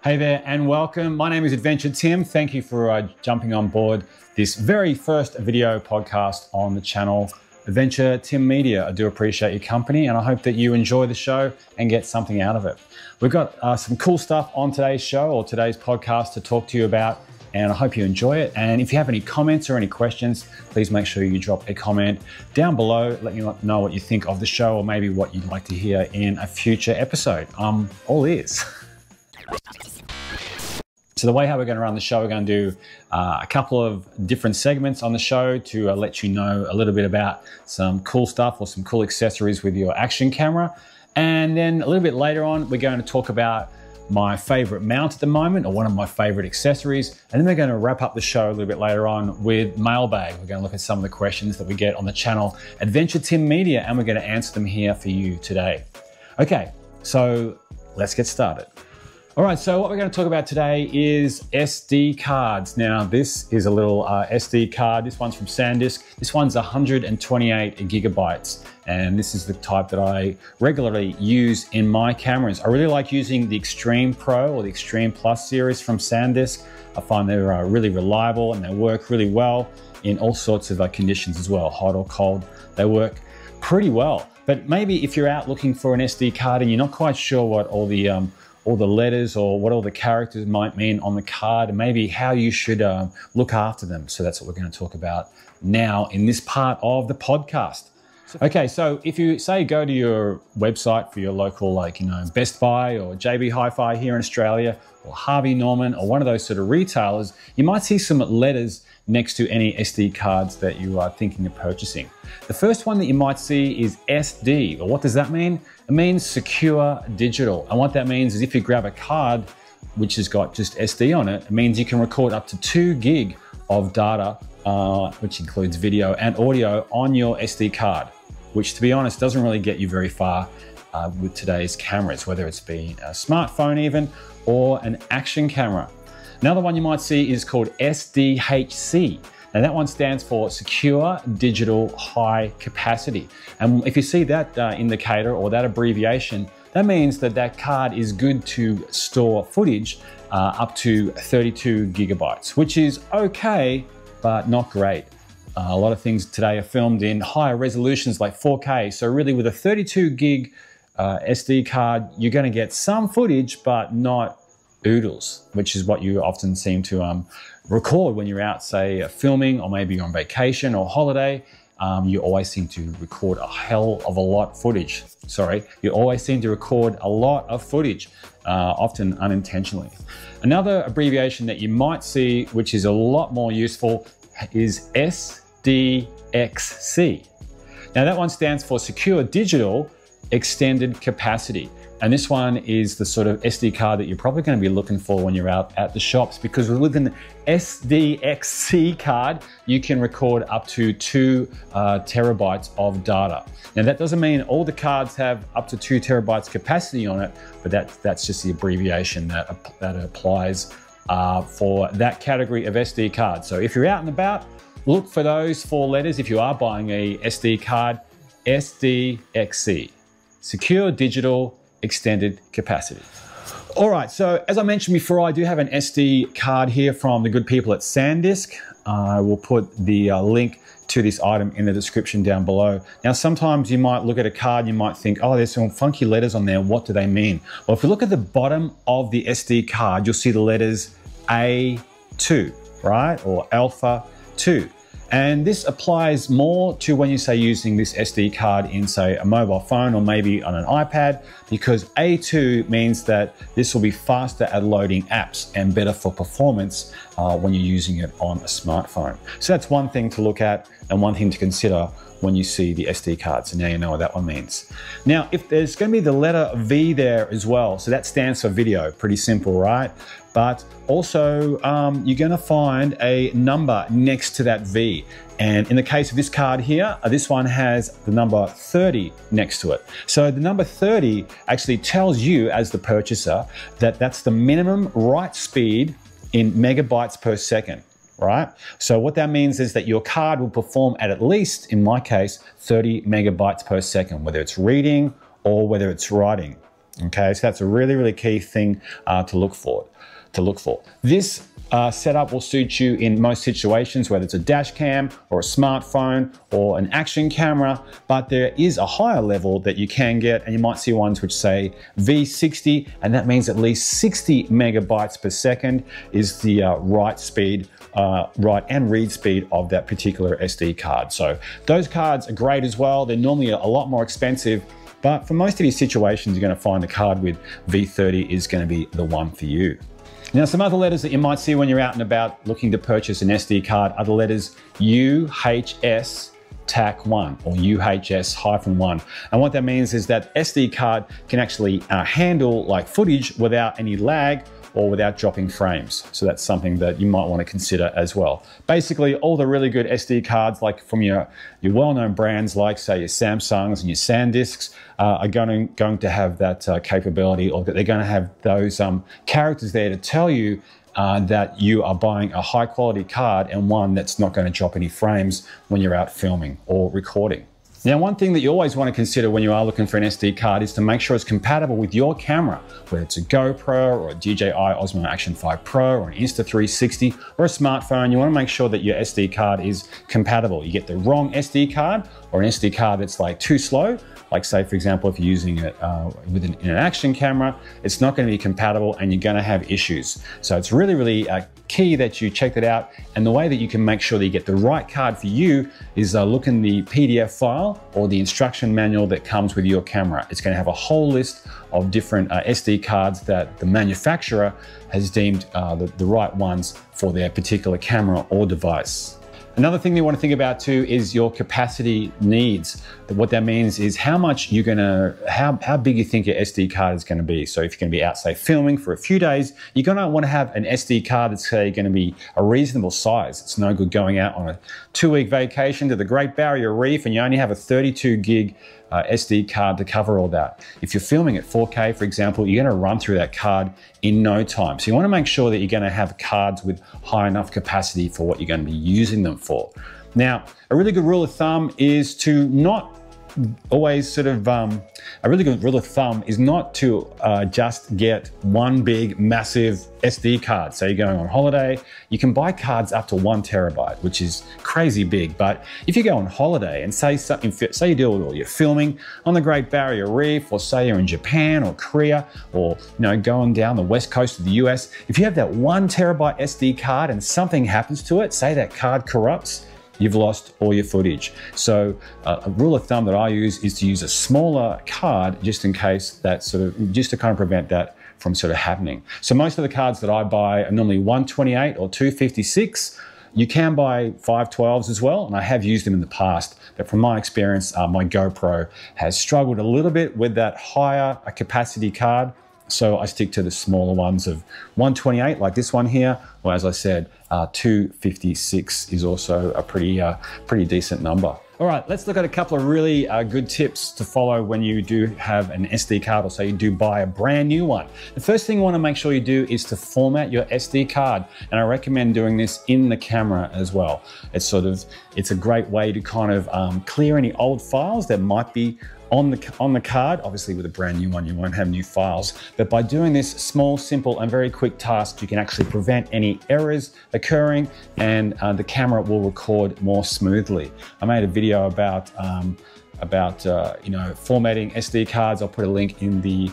Hey there and welcome. My name is Adventure Tim. Thank you for jumping on board this very first video podcast on the channel Adventure Tim Media. I do appreciate your company and I hope that you enjoy the show and get something out of it. We've got some cool stuff on today's show or today's podcast to talk to you about, and I hope you enjoy it. And if you have any comments or any questions, please make sure you drop a comment down below. Let me know what you think of the show or maybe what you'd like to hear in a future episode. All ears. So the way how we're going to run the show, we're going to do a couple of different segments on the show to let you know a little bit about some cool stuff or some cool accessories with your action camera. And then a little bit later on, we're going to talk about my favorite mount at the moment, or one of my favorite accessories. And then we're going to wrap up the show a little bit later on with Mailbag. We're going to look at some of the questions that we get on the channel Adventure Tim Media, and we're going to answer them here for you today. Okay, so let's get started. All right, so what we're going to talk about today is SD cards. Now, this is a little SD card. This one's from SanDisk. This one's 128 gigabytes, and this is the type that I regularly use in my cameras. I really like using the Extreme Pro or the Extreme Plus series from SanDisk. I find they're really reliable and they work really well in all sorts of conditions as well, hot or cold. They work pretty well. But maybe if you're out looking for an SD card and you're not quite sure what all the letters or what all the characters might mean on the card, and maybe how you should look after them. So that's what we're going to talk about now in this part of the podcast. Okay, so if you say go to your website for your local, Best Buy or JB Hi-Fi here in Australia, or Harvey Norman, or one of those sort of retailers, you might see some letters next to any SD cards that you are thinking of purchasing. The first one that you might see is SD. Well, what does that mean? It means secure digital. And what that means is if you grab a card which has got just SD on it, it means you can record up to 2 gig of data, which includes video and audio on your SD card, which to be honest doesn't really get you very far with today's cameras, whether it's be a smartphone even or an action camera. Another one you might see is called SDHC. Now that one stands for Secure Digital High Capacity. And if you see that indicator or that abbreviation, that means that that card is good to store footage up to 32 gigabytes, which is okay, but not great. A lot of things today are filmed in higher resolutions like 4K. So really with a 32 gig SD card, you're gonna get some footage, but not oodles, which is what you often seem to record when you're out, say, filming, or maybe you're on vacation or holiday. You always seem to record a hell of a lot of footage. You always seem to record a lot of footage, often unintentionally. Another abbreviation that you might see, which is a lot more useful, is SDXC. Now that one stands for Secure Digital Extended Capacity. And this one is the sort of SD card that you're probably going to be looking for when you're out at the shops, because with an SDXC card, you can record up to 2 terabytes of data. Now that doesn't mean all the cards have up to 2 terabytes capacity on it, but that's just the abbreviation that applies for that category of SD card. So if you're out and about, look for those 4 letters. If you are buying a SD card, SDXC, Secure Digital Extended Capacity. All right, so as I mentioned before, I do have an SD card here from the good people at SanDisk. I will put the link to this item in the description down below. Now, sometimes you might look at a card, you might think, oh, there's some funky letters on there. What do they mean? Well, if you look at the bottom of the SD card, you'll see the letters A2, right? Or Alpha 2. And this applies more to when you say using this SD card in, say, a mobile phone or maybe on an iPad, because A2 means that this will be faster at loading apps and better for performance when you're using it on a smartphone. So that's one thing to look at and one thing to consider when you see the SD card. So now you know what that one means. Now, if there's going to be the letter V there as well, so that stands for video, pretty simple, right? But also you're going to find a number next to that V. And in the case of this card here, this one has the number 30 next to it. So the number 30 actually tells you as the purchaser that that's the minimum write speed in megabytes per second, right? So what that means is that your card will perform at least, in my case, 30 megabytes per second, whether it's reading or whether it's writing. Okay, so that's a really, really key thing to look for. This setup will suit you in most situations, whether it's a dash cam or a smartphone or an action camera, but there is a higher level that you can get, and you might see ones which say V60, and that means at least 60 megabytes per second is the write speed, write and read speed of that particular SD card. So those cards are great as well. They're normally a lot more expensive, but for most of these situations, you're going to find the card with V30 is going to be the one for you. Now, some other letters that you might see when you're out and about looking to purchase an SD card are the letters UHS TAC1 or UHS-1. And what that means is that SD card can actually handle like footage without any lag or without dropping frames. So that's something that you might want to consider as well. Basically, all the really good SD cards, like from your well-known brands, like say your Samsungs and your SanDisks, are going to have that capability, or that they're going to have those characters there to tell you that you are buying a high quality card and one that's not going to drop any frames when you're out filming or recording. Now, one thing that you always want to consider when you are looking for an SD card is to make sure it's compatible with your camera, whether it's a GoPro or a DJI OSMO Action 5 Pro or an Insta360 or a smartphone. You want to make sure that your SD card is compatible. You get the wrong SD card or an SD card that's like too slow, like say for example, if you're using it in an action camera, it's not going to be compatible and you're going to have issues. So it's really, really key that you check that out. And the way that you can make sure that you get the right card for you is look in the PDF file or the instruction manual that comes with your camera. It's going to have a whole list of different SD cards that the manufacturer has deemed the right ones for their particular camera or device. Another thing you want to think about too is your capacity needs. What that means is how big you think your SD card is going to be. So if you're going to be out, say, filming for a few days, you're going to want to have an SD card that's, say, going to be a reasonable size. It's no good going out on a 2-week vacation to the Great Barrier Reef and you only have a 32 gig SD card to cover all that. If you're filming at 4K, for example, you're going to run through that card in no time. So you want to make sure that you're going to have cards with high enough capacity for what you're going to be using them for. Now, a really good rule of thumb is to not always sort of, a really good rule of thumb is not to just get one big massive SD card. So you're going on holiday, you can buy cards up to 1 terabyte, which is crazy big. But if you go on holiday and say you do all your filming on the Great Barrier Reef, or say you're in Japan or Korea, or going down the west coast of the US, if you have that 1 terabyte SD card and something happens to it, say that card corrupts, you've lost all your footage. So a rule of thumb that I use is to use a smaller card just in case that just to kind of prevent that from sort of happening. So most of the cards that I buy are normally 128 or 256. You can buy 512s as well, and I have used them in the past, but from my experience, my GoPro has struggled a little bit with that higher capacity card. So I stick to the smaller ones of 128, like this one here, or as I said, 256 is also a pretty decent number. All right, let's look at a couple of really good tips to follow when you do have an SD card, or say you do buy a brand new one. The first thing you want to make sure you do is to format your SD card, and I recommend doing this in the camera as well. It's a great way to kind of clear any old files that might be on the card. Obviously with a brand new one, you won't have new files, but by doing this small, simple and very quick task, you can actually prevent any errors occurring, and the camera will record more smoothly. I made a video about formatting SD cards. I'll put a link in the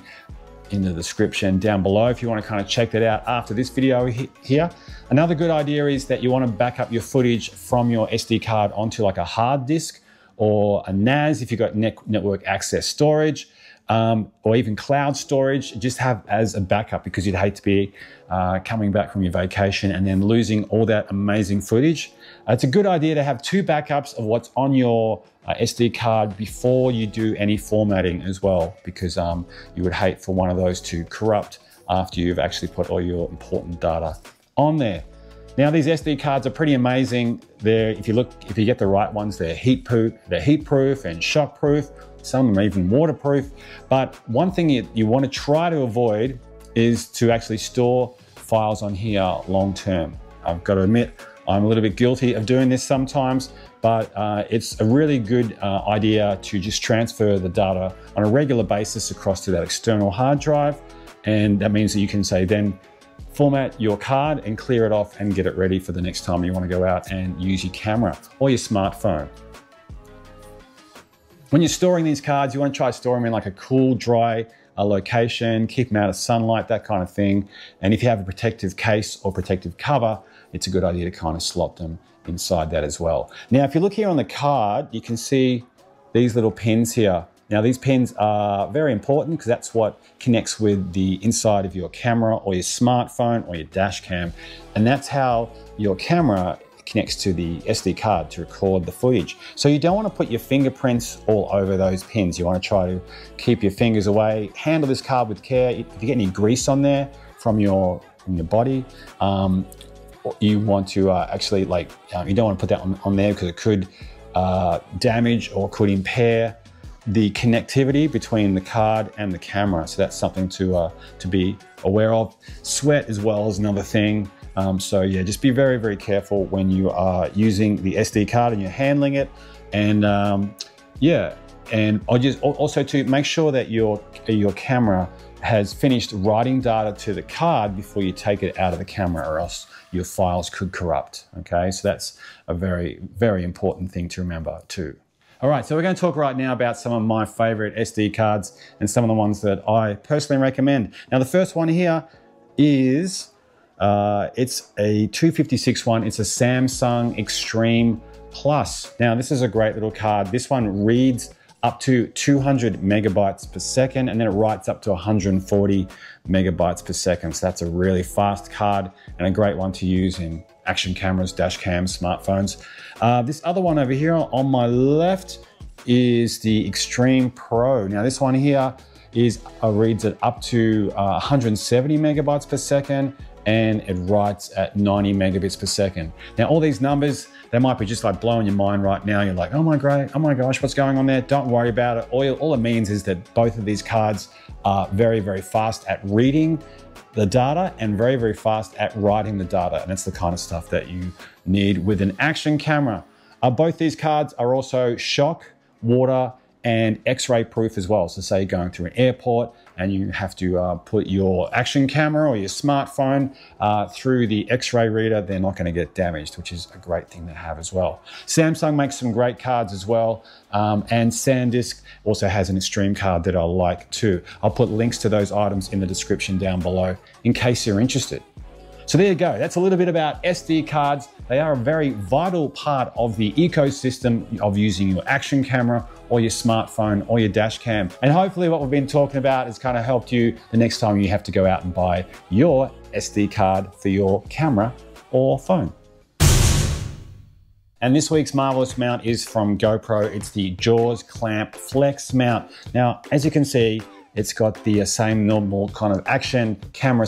description down below if you want to kind of check that out after this video here. Another good idea is that you want to back up your footage from your SD card onto like a hard disk or a NAS if you've got network access storage, or even cloud storage. Just have as a backup, because you'd hate to be coming back from your vacation and then losing all that amazing footage. It's a good idea to have 2 backups of what's on your SD card before you do any formatting as well, because you would hate for one of those to corrupt after you've actually put all your important data on there. Now, these SD cards are pretty amazing. If you get the right ones, they're heat proof and shock proof. Some of them are even waterproof. But one thing you want to try to avoid is to actually store files on here long term. I've got to admit, I'm a little bit guilty of doing this sometimes, but it's a really good idea to just transfer the data on a regular basis across to that external hard drive. And that means that you can say then format your card and clear it off and get it ready for the next time you want to go out and use your camera or your smartphone. When you're storing these cards, you want to try to store them in like a cool, dry location, keep them out of sunlight, that kind of thing. And if you have a protective case or protective cover, it's a good idea to kind of slot them inside that as well. Now, if you look here on the card, you can see these little pins here. Now, these pins are very important because that's what connects with the inside of your camera or your smartphone or your dash cam. And that's how your camera connects to the SD card to record the footage. So you don't want to put your fingerprints all over those pins. You want to try to keep your fingers away. Handle this card with care. If you get any grease on there from your body, you want to actually you don't want to put that on there because it could damage or could impair the connectivity between the card and the camera. So that's something to be aware of. Sweat as well is another thing. So yeah, just be very, very careful when you are using the SD card and you're handling it. And yeah, and also to make sure that your camera has finished writing data to the card before you take it out of the camera, or else your files could corrupt. Okay, so that's a very, very important thing to remember too. All right, so we're going to talk right now about some of my favorite SD cards and some of the ones that I personally recommend. Now, the first one here is, it's a 256 one. It's a Samsung Extreme Plus. Now, this is a great little card. This one reads up to 200 megabytes per second, and then it writes up to 140 megabytes per second. So that's a really fast card and a great one to use in action cameras, dash cams, smartphones. This other one over here on my left is the Extreme Pro. Now this one here reads at up to 170 megabytes per second, and it writes at 90 megabits per second. Now all these numbers, they might be just like blowing your mind right now. You're like, oh my gosh, what's going on there? Don't worry about it. All it means is that both of these cards are very, very fast at reading the data and very, very fast at writing the data. And that's the kind of stuff that you need with an action camera. Both these cards are also shock, water, and X-ray proof as well. So say you're going through an airport and you have to put your action camera or your smartphone through the X-ray reader, they're not going to get damaged, which is a great thing to have as well. Samsung makes some great cards as well, and SanDisk also has an Extreme card that I like too. I'll put links to those items in the description down below in case you're interested. So there you go. That's a little bit about SD cards. They are a very vital part of the ecosystem of using your action camera or your smartphone or your dash cam. And hopefully what we've been talking about has kind of helped you the next time you have to go out and buy your SD card for your camera or phone. And this week's Marvellous Mount is from GoPro. It's the Jaws Clamp Flex Mount. Now, as you can see, it's got the same normal kind of action camera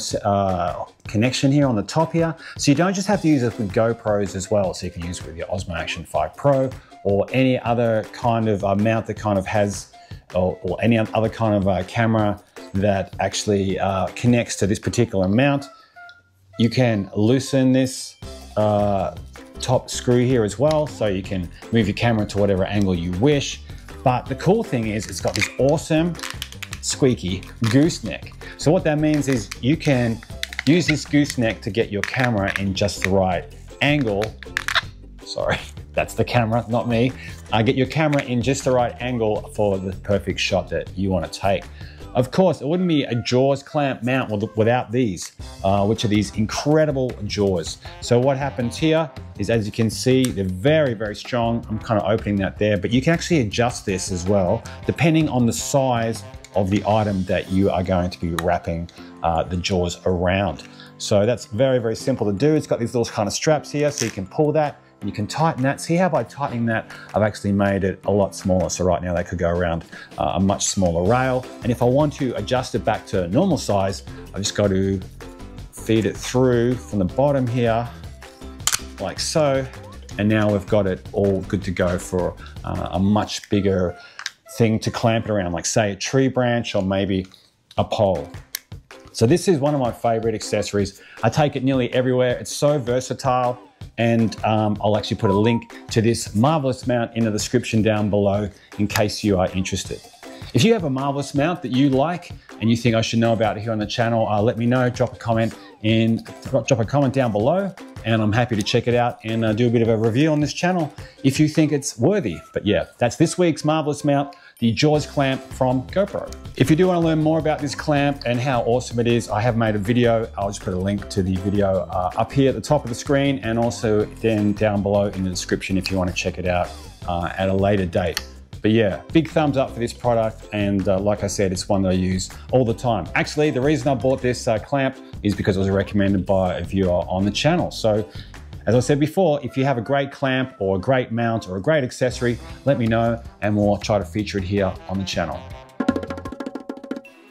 connection here on the top here. So you don't just have to use it with GoPros as well. So you can use it with your Osmo Action 5 Pro or any other kind of mount that kind of has, or any other kind of camera that actually connects to this particular mount. You can loosen this top screw here as well, so you can move your camera to whatever angle you wish. But the cool thing is it's got this awesome squeaky gooseneck. So what that means is you can use this gooseneck to get your camera in just the right angle. Sorry, that's the camera, not me. Get your camera in just the right angle for the perfect shot that you want to take. Of course, it wouldn't be a Jaws clamp mount without these, which are these incredible jaws. So what happens here is, as you can see, they're very, very strong. I'm kind of opening that there, but you can actually adjust this as well, depending on the size of the item that you are going to be wrapping the jaws around. So that's very, very simple to do. It's got these little kind of straps here, so you can pull that and you can tighten that. See how by tightening that, I've actually made it a lot smaller. So right now they could go around a much smaller rail. And if I want to adjust it back to normal size, I just got to feed it through from the bottom here, like so. And now we've got it all good to go for a much bigger thing to clamp it around, like say a tree branch or maybe a pole. So this is one of my favorite accessories. I take it nearly everywhere. It's so versatile. and I'll actually put a link to this Marvellous Mount in the description down below in case you are interested. If you have a Marvellous Mount that you like and you think I should know about here on the channel, let me know, drop a comment down below, and I'm happy to check it out and do a bit of a review on this channel if you think it's worthy. But yeah, that's this week's Marvellous Mount, the Jaws Clamp from GoPro. If you do want to learn more about this clamp and how awesome it is, I have made a video. I'll just put a link to the video up here at the top of the screen, and also then down below in the description if you want to check it out at a later date. But yeah, big thumbs up for this product, and like I said, it's one that I use all the time. Actually, the reason I bought this clamp is because it was recommended by a viewer on the channel. So, as I said before, if you have a great clamp or a great mount or a great accessory, let me know and we'll try to feature it here on the channel.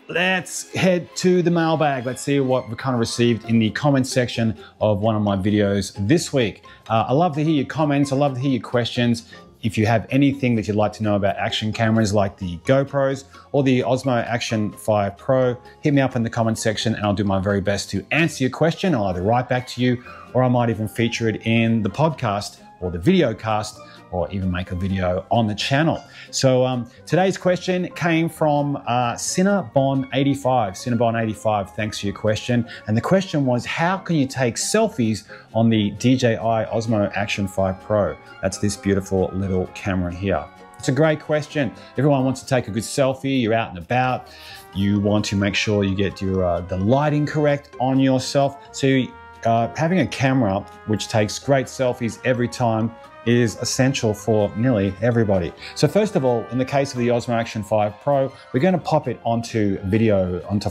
Let's head to the mailbag. Let's see what we kind of received in the comment section of one of my videos this week. I love to hear your comments. I love to hear your questions. If you have anything that you'd like to know about action cameras like the GoPros or the Osmo Action 5 Pro, hit me up in the comment section and I'll do my very best to answer your question. I'll either write back to you, or I might even feature it in the podcast or the video cast, or even make a video on the channel. So today's question came from Cinnabon85. Cinnabon85, thanks for your question. And the question was, how can you take selfies on the DJI OSMO Action 5 Pro? That's this beautiful little camera here. It's a great question. Everyone wants to take a good selfie. You're out and about. You want to make sure you get your the lighting correct on yourself. So having a camera which takes great selfies every time is essential for nearly everybody. So first of all, in the case of the Osmo Action 5 Pro, we're going to pop it onto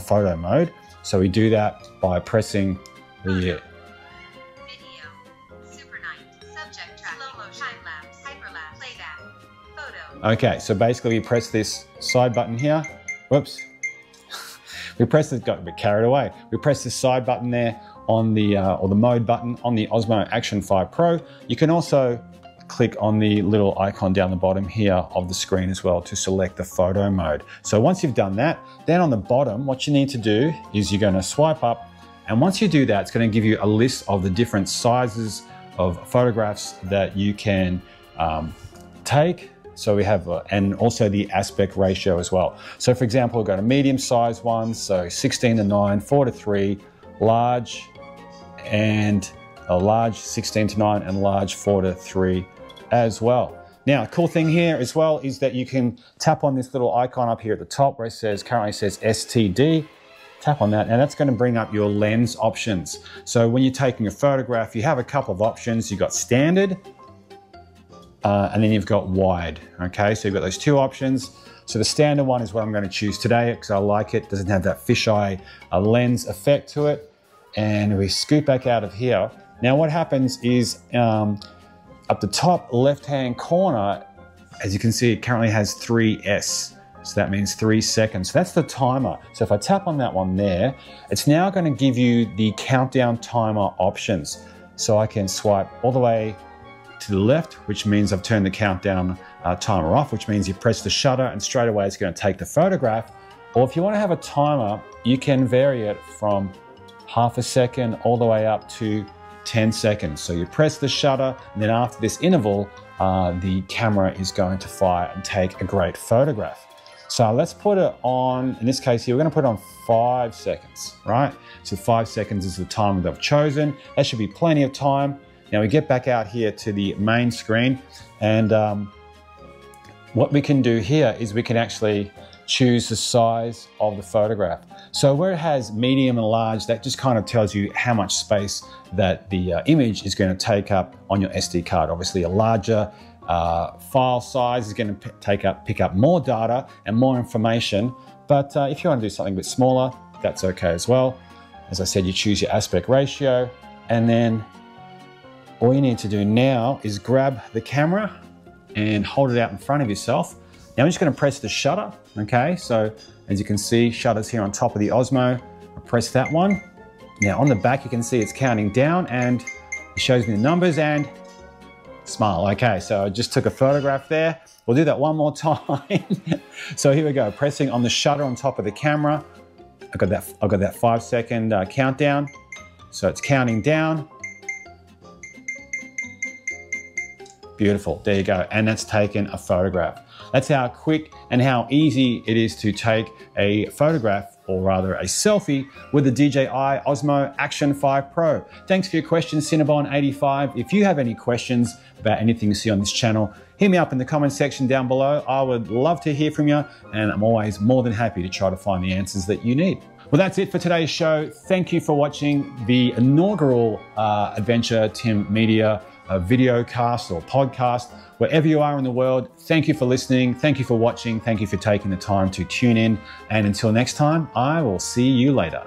photo mode. So we do that by pressing the video, super night, subject track, slow motion, time lapse, hyperlapse, playback, photo. Okay, so basically we press this side button here. Whoops. We press it, got a bit carried away. We press this side button there on the or the mode button on the Osmo Action 5 Pro. You can also click on the little icon down the bottom here of the screen as well to select the photo mode. So once you've done that, then on the bottom, what you need to do is you're going to swipe up, and once you do that, it's going to give you a list of the different sizes of photographs that you can take. So we have, and also the aspect ratio as well. So for example, we've got a medium size one, so 16:9, 4:3, large, and a large 16:9, and large 4:3 as well. Now, a cool thing here as well is that you can tap on this little icon up here at the top where it says, currently says STD. Tap on that, and that's going to bring up your lens options. So when you're taking a photograph, you have a couple of options. You've got standard, and then you've got wide. Okay, so you've got those two options. So the standard one is what I'm going to choose today because I like it. It doesn't have that fisheye lens effect to it. And we scoot back out of here. Now what happens is up the top left-hand corner, as you can see, it currently has 3S. So that means 3 seconds. So that's the timer. So if I tap on that one there, it's now going to give you the countdown timer options. So I can swipe all the way to the left, which means I've turned the countdown timer off, which means you press the shutter and straight away it's going to take the photograph. Or if you want to have a timer, you can vary it from half a second all the way up to 10 seconds. So you press the shutter, and then after this interval, the camera is going to fire and take a great photograph. So let's put it on, in this case here, we're going to put it on 5 seconds, right? So 5 seconds is the time that I've chosen. That should be plenty of time. Now we get back out here to the main screen, and what we can do here is we can actually choose the size of the photograph. So where it has medium and large, that just kind of tells you how much space that the image is going to take up on your SD card. Obviously a larger file size is going to pick up more data and more information, but if you want to do something a bit smaller, that's okay as well. As I said, you choose your aspect ratio, and then all you need to do now is grab the camera and hold it out in front of yourself. Now I'm just going to press the shutter, okay? So as you can see, shutter's here on top of the Osmo. I press that one. Now on the back you can see it's counting down and it shows me the numbers and smile. Okay, so I just took a photograph there. We'll do that one more time. So here we go, pressing on the shutter on top of the camera. I've got that 5 second countdown. So it's counting down. Beautiful, there you go. And that's taken a photograph. That's how quick and how easy it is to take a photograph, or rather a selfie, with the DJI OSMO Action 5 Pro. Thanks for your questions, Cinnabon85. If you have any questions about anything you see on this channel, hit me up in the comment section down below. I would love to hear from you, and I'm always more than happy to try to find the answers that you need. Well, that's it for today's show. Thank you for watching the inaugural Adventure Tim Media video cast or podcast. Wherever you are in the world, thank you for listening. Thank you for watching. Thank you for taking the time to tune in. And until next time, I will see you later.